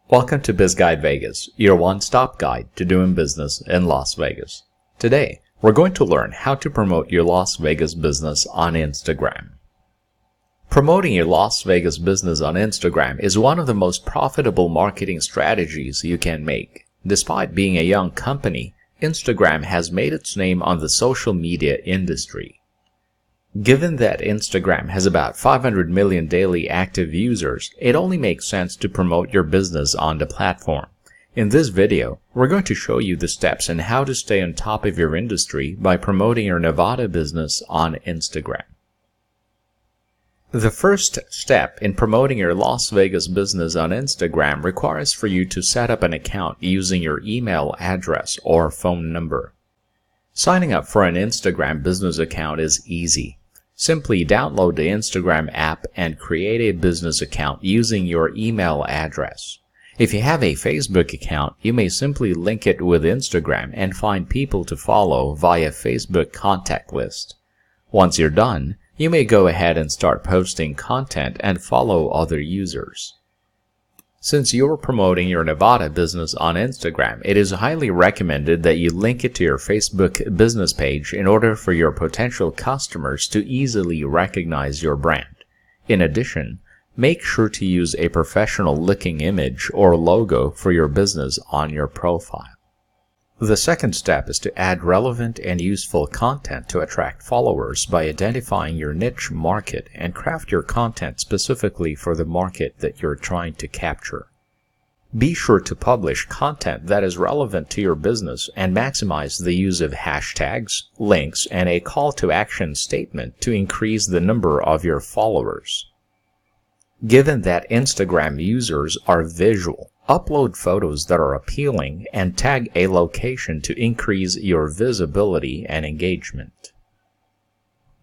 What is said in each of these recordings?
Welcome to BizGuide Vegas, your one-stop guide to doing business in Las Vegas. Today, we're going to learn how to promote your Las Vegas business on Instagram. Promoting your Las Vegas business on Instagram is one of the most profitable marketing strategies you can make. Despite being a young company, Instagram has made its name on the social media industry. Given that Instagram has about 500 million daily active users, it only makes sense to promote your business on the platform. In this video, we're going to show you the steps on how to stay on top of your industry by promoting your Nevada business on Instagram. The first step in promoting your Las Vegas business on Instagram requires for you to set up an account using your email address or phone number. Signing up for an Instagram business account is easy. Simply download the Instagram app and create a business account using your email address. If you have a Facebook account, you may simply link it with Instagram and find people to follow via Facebook contact list. Once you're done, you may go ahead and start posting content and follow other users. Since you're promoting your Nevada business on Instagram, it is highly recommended that you link it to your Facebook business page in order for your potential customers to easily recognize your brand. In addition, make sure to use a professional-looking image or logo for your business on your profile. The second step is to add relevant and useful content to attract followers by identifying your niche market and craft your content specifically for the market that you're trying to capture. Be sure to publish content that is relevant to your business and maximize the use of hashtags, links, and a call to action statement to increase the number of your followers. Given that Instagram users are visual, upload photos that are appealing and tag a location to increase your visibility and engagement.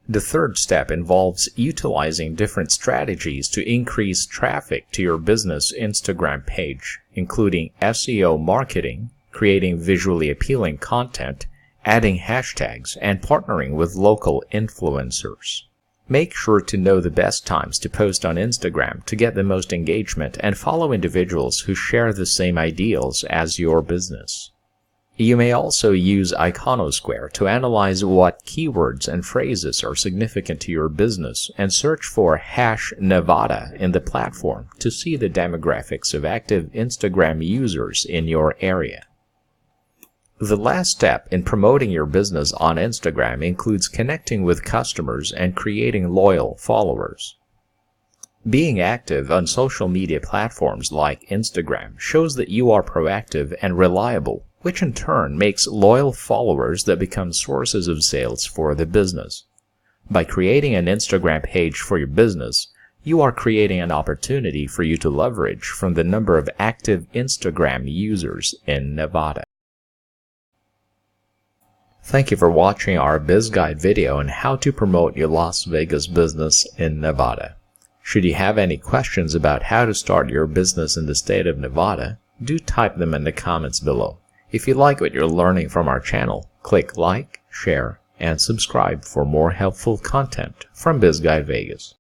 The third step involves utilizing different strategies to increase traffic to your business Instagram page, including SEO marketing, creating visually appealing content, adding hashtags, and partnering with local influencers. Make sure to know the best times to post on Instagram to get the most engagement and follow individuals who share the same ideals as your business. You may also use Iconosquare to analyze what keywords and phrases are significant to your business and search for #Nevada in the platform to see the demographics of active Instagram users in your area. The last step in promoting your business on Instagram includes connecting with customers and creating loyal followers. Being active on social media platforms like Instagram shows that you are proactive and reliable, which in turn makes loyal followers that become sources of sales for the business. By creating an Instagram page for your business, you are creating an opportunity for you to leverage from the number of active Instagram users in Nevada. Thank you for watching our BizGuide video on how to promote your Las Vegas business in Nevada. Should you have any questions about how to start your business in the state of Nevada, do type them in the comments below. If you like what you're learning from our channel, click like, share, and subscribe for more helpful content from BizGuide Vegas.